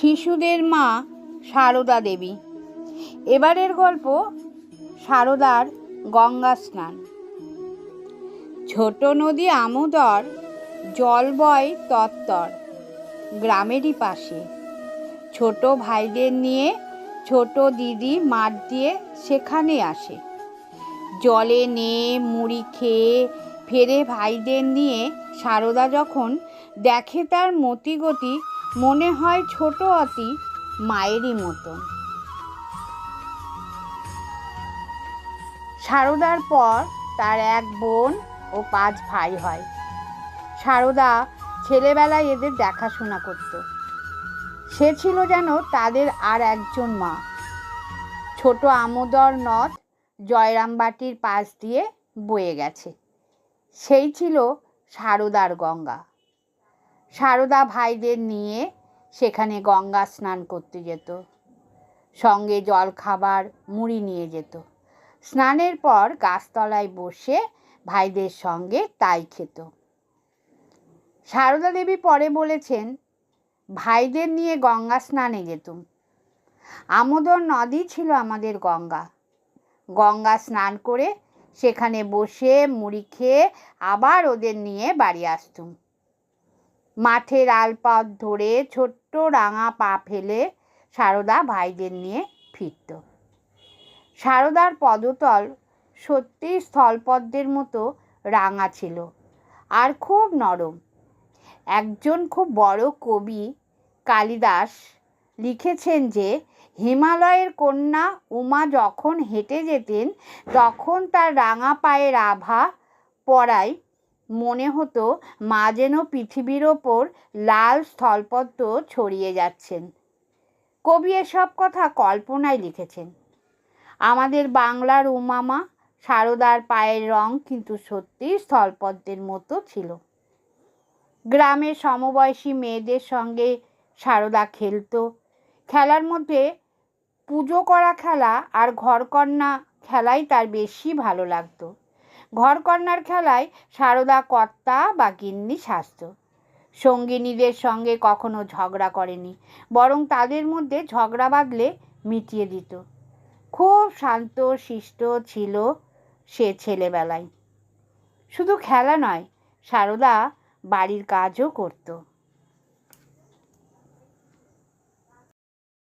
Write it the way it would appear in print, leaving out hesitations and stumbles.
শিশুদের মা সারদা দেবী। এবারের গল্প সারদার গঙ্গা স্নান। ছোট নদী আমোদর, জল বয় তত্তর। গ্রামেরই পাশে ছোট ভাইদের নিয়ে ছোট দিদি মাঠ দিয়ে সেখানে আসে। জলে নেয়ে মুড়ি খেয়ে ফেরে ভাইদের নিয়ে সারদা যখন দেখে তার মতিগতি, মনে হয় ছোট অতি মায়েরই মতন। সারদার পর তার এক বোন ও 5 ভাই হয়। সারদা ছেলেবেলায় এদের দেখাশোনা করত। সে ছিল যেন তাদের আর একজন মা। ছোট আমোদর নদ জয়রামবাটির পাশ দিয়ে বয়ে গেছে, সেই ছিল সারদার গঙ্গা। সারদা ভাইদের নিয়ে সেখানে গঙ্গা স্নান করতে যেত। সঙ্গে জল খাবার মুড়ি নিয়ে যেত। স্নানের পর গাছতলায় বসে ভাইদের সঙ্গে তাই খেত। সারদা দেবী পরে বলেছেন, ভাইদের নিয়ে গঙ্গা স্নানে যেতুম। আমোদর নদী ছিল আমাদের গঙ্গা। গঙ্গা স্নান করে সেখানে বসে মুড়ি খেয়ে আবার ওদের নিয়ে বাড়ি আসতুম। মাঠের আলপথ ধরে ছোট্ট রাঙা পা ফেলে সারদা ভাইদের নিয়ে ফিরত। সারদার পদতল সত্যি স্থলপদ্মের মতো রাঙা ছিল আর খুব নরম। একজন খুব বড় কবি কালিদাস লিখেছেন যে, হিমালয়ের কন্যা উমা যখন হেঁটে যেতেন তখন তার রাঙা পায়ের আভা পড়ায় মনে হতো মা যেন পৃথিবীর ওপর লাল স্থলপদ্ম ছড়িয়ে যাচ্ছেন। কবি এসব কথা কল্পনায় লিখেছেন। আমাদের বাংলার উমামা সারদার পায়ের রং কিন্তু সত্যি স্থলপদ্মের মতো ছিল। গ্রামের সমবয়সী মেয়েদের সঙ্গে সারদা খেলতো। খেলার মধ্যে পুজো করা খেলা আর ঘরকন্না খেলাই তার বেশি ভালো লাগতো। ঘরকন্নার খেলায় সারদা কর্তা বা গিন্নি সাজত। সঙ্গিনীদের সঙ্গে কখনো ঝগড়া করেনি, বরং তাদের মধ্যে ঝগড়া বাঁধলে মিটিয়ে দিত। খুব শান্ত শিষ্ট ছিল সে ছেলেবেলায়। শুধু খেলা নয়, সারদা বাড়ির কাজও করত।